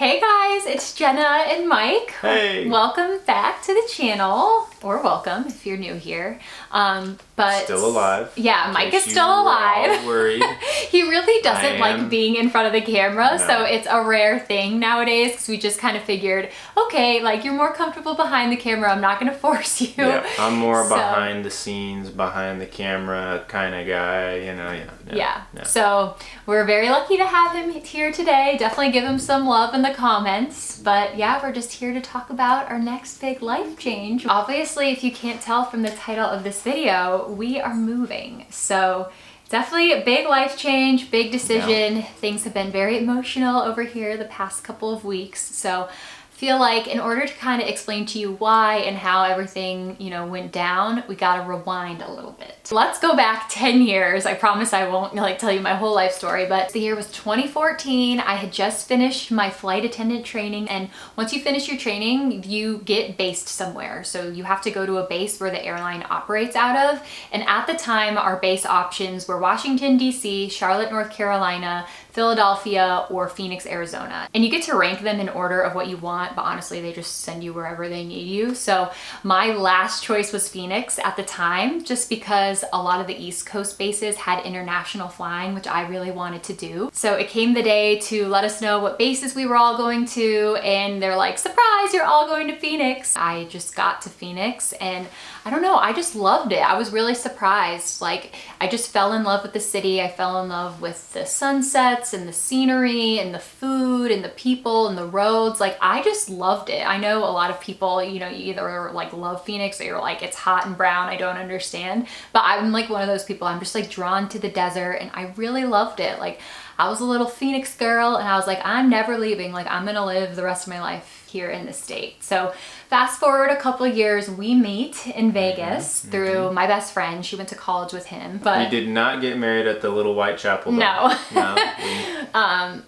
Hey guys, it's Jenna and Mike. Hey! Welcome back to the channel, or welcome if you're new here. But still alive. Yeah, Mike is still alive. All worried. He really doesn't like being in front of the camera, No. so it's a rare thing nowadays because we just kind of figured, okay, like you're more comfortable behind the camera, I'm not gonna force you. Yeah, I'm more behind the scenes, behind the camera kind of guy, Yeah. So we're very lucky to have him here today. Definitely give him some love in the comments. But yeah, we're just here to talk about our next big life change. Obviously, if you can't tell from the title of this video, we are moving. So definitely a big life change, big decision. Yeah. Things have been very emotional over here the past couple of weeks. So feel like in order to kind of explain to you why and how everything, went down, we gotta rewind a little bit. Let's go back 10 years. I promise I won't tell you my whole life story, but the year was 2014. I had just finished my flight attendant training, and once you finish your training, you get based somewhere. So you have to go to a base where the airline operates out of. And at the time, our base options were Washington, DC, Charlotte, North Carolina, Philadelphia, or Phoenix, Arizona. And you get to rank them in order of what you want, but honestly, they just send you wherever they need you. So my last choice was Phoenix at the time, just because a lot of the East Coast bases had international flying, which I really wanted to do. So it came the day to let us know what bases we were all going to, and they're like, surprise, you're all going to Phoenix. I just got to Phoenix, and I don't know, I just loved it. I was really surprised. Like, I just fell in love with the city. I fell in love with the sunsets and the scenery and the food and the people and the roads. Like, I just loved it. I know a lot of people, you either like love Phoenix or you're like, it's hot and brown, I don't understand. But I'm like one of those people, I'm just like drawn to the desert, and I really loved it. Like, I was a little Phoenix girl, and I was like, I'm never leaving. Like, I'm gonna live the rest of my life here in the state. So fast forward a couple of years, we meet in Vegas through my best friend. She went to college with him, but we did not get married at the little white chapel. No.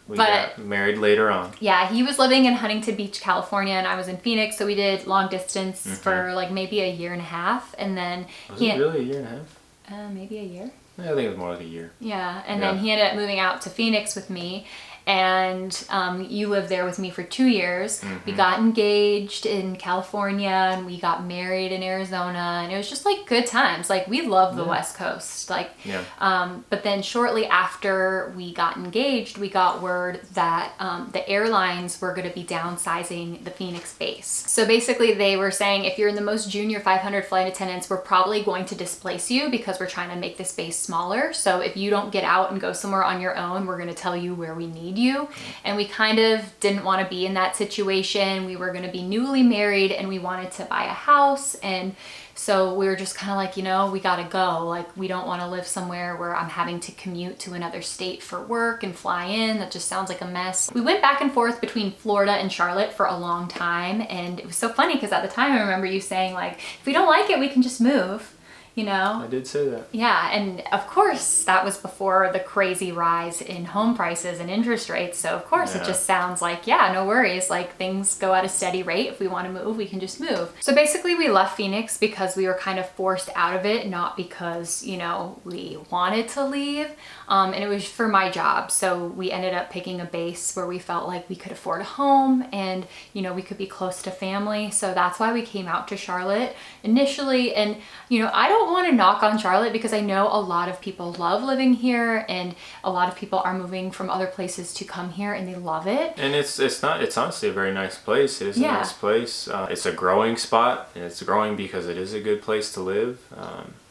We got married later on. Yeah, he was living in Huntington Beach, California, and I was in Phoenix, so we did long distance for like maybe a year and a half, and then was it really a year and a half? Maybe a year. Yeah, I think it was more like a year. Yeah, and then he ended up moving out to Phoenix with me, and you lived there with me for 2 years. We got engaged in California, and we got married in Arizona, and it was just like good times. Like, we love the West Coast. Like, but then shortly after we got engaged, we got word that the airlines were going to be downsizing the Phoenix base. So basically they were saying, if you're in the most junior 500 flight attendants, we're probably going to displace you because we're trying to make this base smaller. So if you don't get out and go somewhere on your own, we're going to tell you where we need you. And we kind of didn't want to be in that situation. We were going to be newly married, and we wanted to buy a house, and so we were just kind of like, we gotta go. Like, we don't want to live somewhere where I'm having to commute to another state for work and fly in. That just sounds like a mess. We went back and forth between Florida and Charlotte for a long time, and it was so funny because at the time I remember you saying, like, if we don't like it, we can just move. I did say that. Yeah, and of course that was before the crazy rise in home prices and interest rates. So of course it just sounds like, yeah, no worries. Like, things go at a steady rate. If we want to move, we can just move. So basically we left Phoenix because we were kind of forced out of it, not because, we wanted to leave. And it was for my job. So we ended up picking a base where we felt like we could afford a home, and, we could be close to family. So that's why we came out to Charlotte initially. And, I don't want to knock on Charlotte because I know a lot of people love living here, and a lot of people are moving from other places to come here, and they love it. And it's honestly a very nice place. It is a nice place. It's a growing spot, and it's growing because it is a good place to live.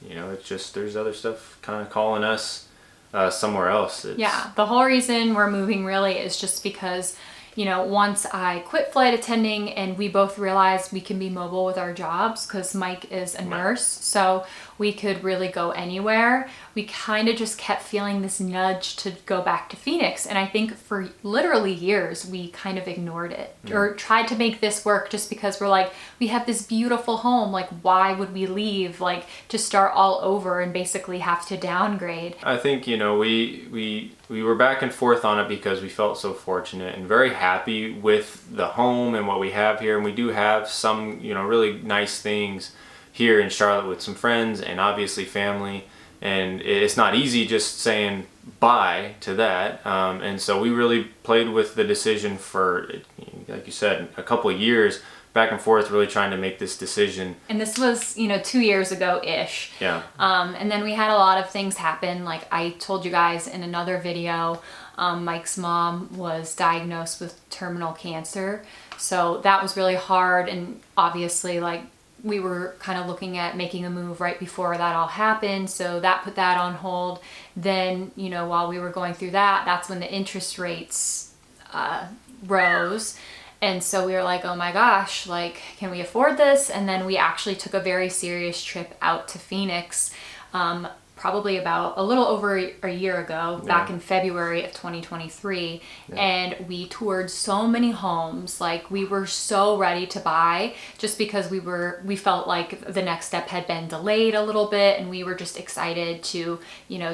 It's just, there's other stuff kind of calling us somewhere else. The whole reason we're moving really is just because, once I quit flight attending and we both realized we can be mobile with our jobs, because Mike is a nurse, so we could really go anywhere. We kind of just kept feeling this nudge to go back to Phoenix. And I think for literally years, we kind of ignored it or tried to make this work just because we're like, we have this beautiful home. Like, why would we leave, like, to start all over and basically have to downgrade? I think, we were back and forth on it because we felt so fortunate and very happy with the home and what we have here. And we do have some, really nice things here in Charlotte with some friends and obviously family. and it's not easy just saying bye to that. And so we really played with the decision for, like you said, a couple of years, back and forth, really trying to make this decision. And this was, 2 years ago-ish. Yeah. And then we had a lot of things happen. Like I told you guys in another video, Mike's mom was diagnosed with terminal cancer. So that was really hard. And obviously, like, we were kind of looking at making a move right before that all happened. So that put that on hold. Then, while we were going through that, that's when the interest rates rose. And so we were like, oh my gosh, like, can we afford this? And then we actually took a very serious trip out to Phoenix, probably about a little over a year ago, back in February of 2023. And we toured so many homes. Like, we were so ready to buy, just because we felt like the next step had been delayed a little bit, and we were just excited to,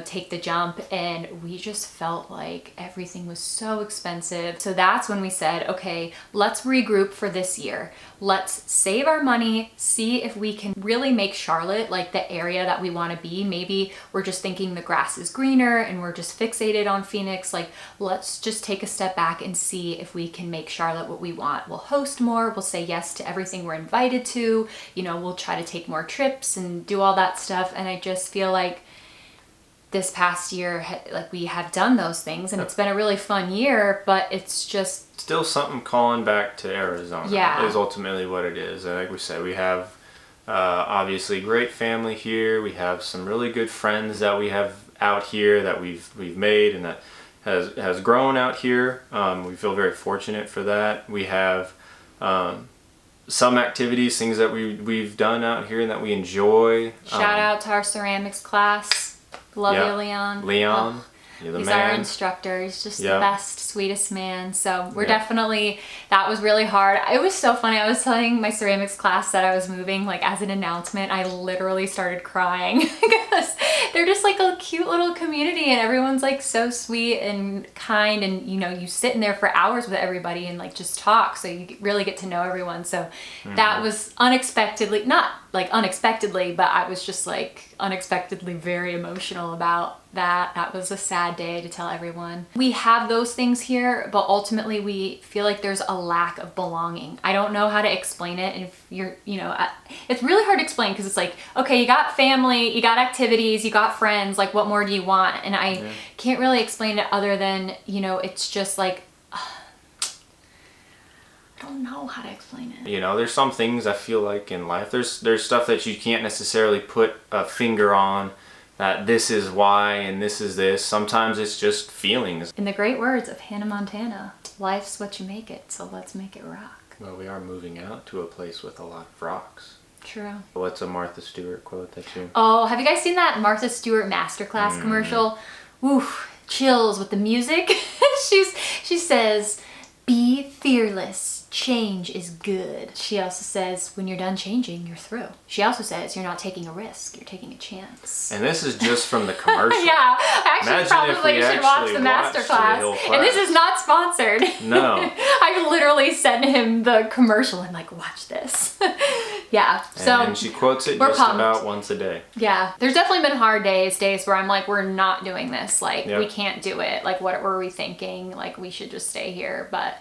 take the jump. And we just felt like everything was so expensive. So that's when we said, okay, let's regroup for this year. Let's save our money, see if we can really make Charlotte like the area that we want to be. Maybe we're just thinking the grass is greener and we're just fixated on Phoenix. Like, let's just take a step back and see if we can make Charlotte what we want. We'll host more, we'll say yes to everything we're invited to, we'll try to take more trips and do all that stuff. And I just feel like this past year, like, we have done those things, and it's been a really fun year, but it's just still something calling back to Arizona. Yeah, is ultimately what it is. And like we said, we have obviously great family here. We have some really good friends that we have out here that we've made, and that has grown out here. We feel very fortunate for that. We have some activities, things that we've done out here and that we enjoy. Shout out to our ceramics class. Love you, Leon. Leon. You're the He's man. our instructor. He's just the best, sweetest man. So we're definitely, that was really hard. It was so funny. I was telling my ceramics class that I was moving, like, as an announcement. I literally started crying because they're just like a cute little community, and everyone's like so sweet and kind, and you sit in there for hours with everybody and like just talk. So you really get to know everyone. So that was unexpectedly, not like unexpectedly, but I was just like unexpectedly very emotional about that. That was a sad day to tell everyone. We have those things here, but ultimately we feel like there's a lack of belonging. I don't know how to explain it. And if you're, it's really hard to explain, because it's like, okay, you got family, you got activities, you got friends, like, what more do you want? And I can't really explain it other than, it's just like, I don't know how to explain it. There's some things I feel like in life, there's stuff that you can't necessarily put a finger on, that this is why and this is this. Sometimes it's just feelings. In the great words of Hannah Montana, life's what you make it, so let's make it rock. Well, we are moving out to a place with a lot of rocks. True. What's a Martha Stewart quote that you... Oh, have you guys seen that Martha Stewart Masterclass commercial? Oof, chills with the music. She says, be fearless. Change is good. She also says, when you're done changing, you're through. She also says, you're not taking a risk, you're taking a chance. And this is just from the commercial. Yeah, actually, probably you should watch the masterclass. And this is not sponsored. No. I literally sent him the commercial and like, watch this. Yeah, so. And she quotes it just about once a day. Yeah, there's definitely been hard days where I'm like, we're not doing this. Like, we can't do it. Like, what were we thinking? Like, we should just stay here. But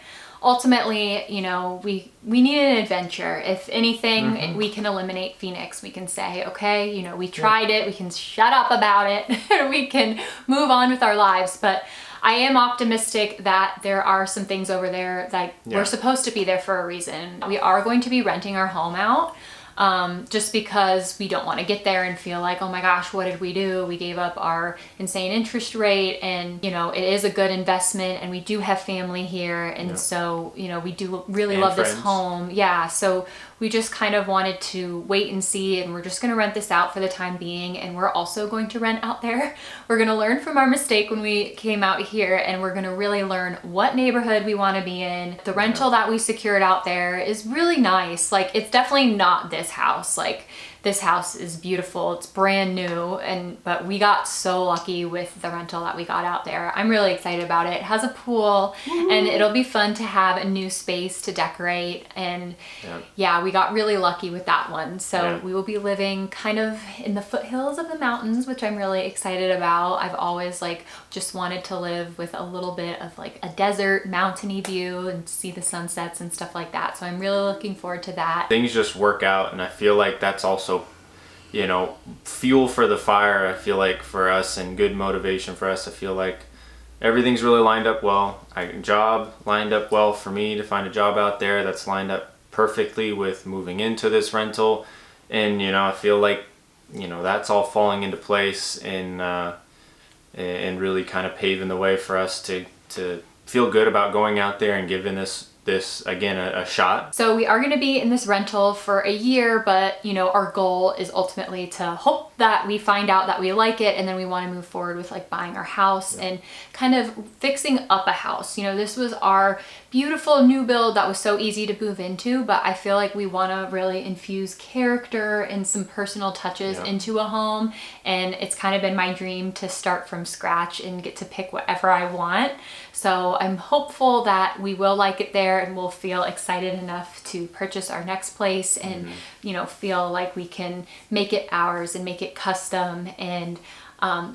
ultimately, we need an adventure. If anything, we can eliminate Phoenix. We can say, okay, we tried it. We can shut up about it. We can move on with our lives. But I am optimistic that there are some things over there that we're supposed to be there for a reason. We are going to be renting our home out. Just because we don't want to get there and feel like, oh my gosh, what did we do? We gave up our insane interest rate, and it is a good investment, and we do have family here, and so we do really love this home. Yeah, so we just kind of wanted to wait and see, and we're just going to rent this out for the time being, and we're also going to rent out there. We're going to learn from our mistake when we came out here, and we're going to really learn what neighborhood we want to be in. The rental that we secured out there is really nice. Like, it's definitely not this house. Like, this house is beautiful. It's brand new, but we got so lucky with the rental that we got out there. I'm really excited about it. It has a pool, and it'll be fun to have a new space to decorate. And yeah, we got really lucky with that one. So we will be living kind of in the foothills of the mountains, which I'm really excited about. I've always like just wanted to live with a little bit of like a desert mountainy view and see the sunsets and stuff like that. So I'm really looking forward to that. Things just work out, and I feel like that's also, you know, fuel for the fire. I feel like for us, and good motivation for us. I feel like everything's really lined up well. Job lined up well for me to find a job out there that's lined up perfectly with moving into this rental. And, you know, I feel like, you know, that's all falling into place and really kind of paving the way for us to feel good about going out there and giving this again a shot. So we are going to be in this rental for a year, but you know, our goal is ultimately to hope that we find out that we like it, and then we want to move forward with like buying our house and kind of fixing up a house. You know, this was our beautiful new build that was so easy to move into, but I feel like we want to really infuse character and some personal touches into a home, and it's kind of been my dream to start from scratch and get to pick whatever I want. So I'm hopeful that we will like it there and we'll feel excited enough to purchase our next place and, you know, feel like we can make it ours and make it custom. And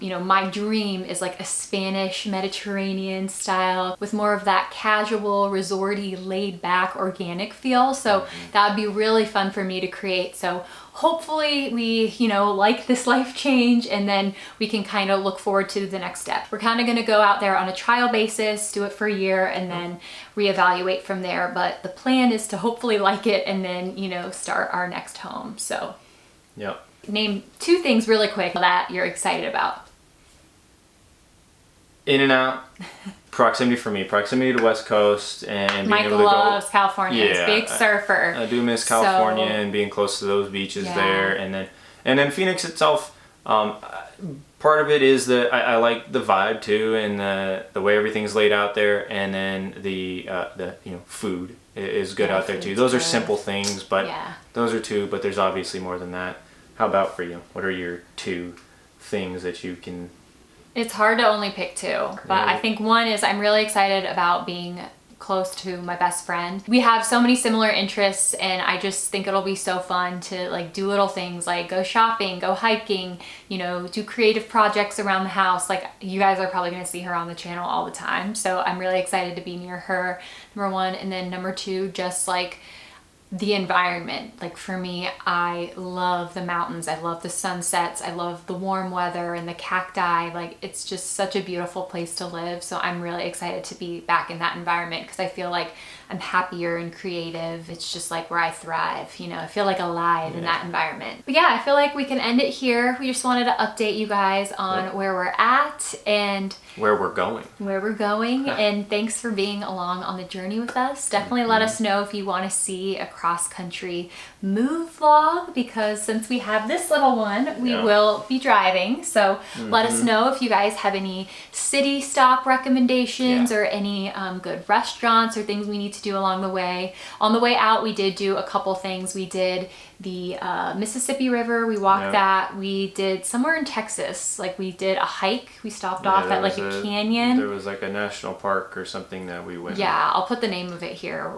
you know, my dream is like a Spanish Mediterranean style with more of that casual, resorty, laid back, organic feel. So that would be really fun for me to create. So hopefully we, you know, like this life change, and then we can kind of look forward to the next step. We're kind of going to go out there on a trial basis, do it for a year, and then reevaluate from there. But the plan is to hopefully like it and then, you know, start our next home. So name 2 things really quick that you're excited about. In and out. Proximity for me, proximity to the West Coast, and being able to loves go. California. He's a big surfer. I do miss California and being close to those beaches there, and then Phoenix itself. Part of it is that I like the vibe too, and the way everything's laid out there, and then the you know, food is good out there too. Those are simple things, but those are 2. But there's obviously more than that. How about for you? What are your 2 things that you can? It's hard to only pick 2, but I think one is I'm really excited about being close to my best friend. We have so many similar interests, and I just think it'll be so fun to like do little things like go shopping, go hiking, you know, do creative projects around the house. Like, you guys are probably going to see her on the channel all the time. So I'm really excited to be near her, number 1. And then number 2, just like the environment. Like for me, I love the mountains. I love the sunsets. I love the warm weather and the cacti. Like, it's just such a beautiful place to live. So I'm really excited to be back in that environment because I feel like I'm happier and creative. It's just like where I thrive, you know. I feel like alive in that environment. But yeah, I feel like we can end it here. We just wanted to update you guys on where we're at and where we're going. And thanks for being along on the journey with us. Definitely let us know if you want to see a cross-country move vlog, because since we have this little one, we will be driving. So let us know if you guys have any city stop recommendations or any good restaurants or things we need to do along the way. On the way out, we did do a couple things. We did the Mississippi River. We walked that. We did somewhere in Texas, like we did a hike. We stopped off at like a canyon. There was like a national park or something that we went. Yeah, I'll put the name of it here.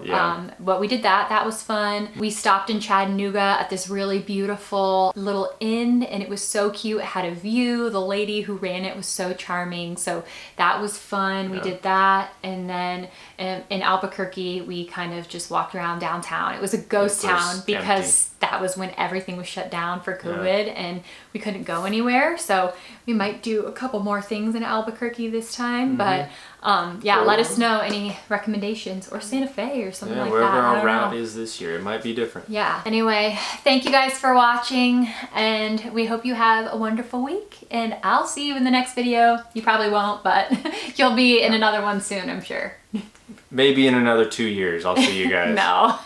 But we did that. That was fun. We stopped in Chattanooga at this really beautiful little inn, and it was so cute. It had a view. The lady who ran it was so charming. So that was fun. We did that. And then in Albuquerque, we kind of just walked around downtown. It was a ghost town because that was when everything was shut down for COVID and we couldn't go anywhere. So we might do a couple more things in Albuquerque this time. But let us know any recommendations, or Santa Fe or something like that. Wherever our route is this year, it might be different. Yeah. Anyway, thank you guys for watching, and we hope you have a wonderful week, and I'll see you in the next video. You probably won't, but you'll be in another one soon, I'm sure. Maybe in another 2 years, I'll see you guys. No.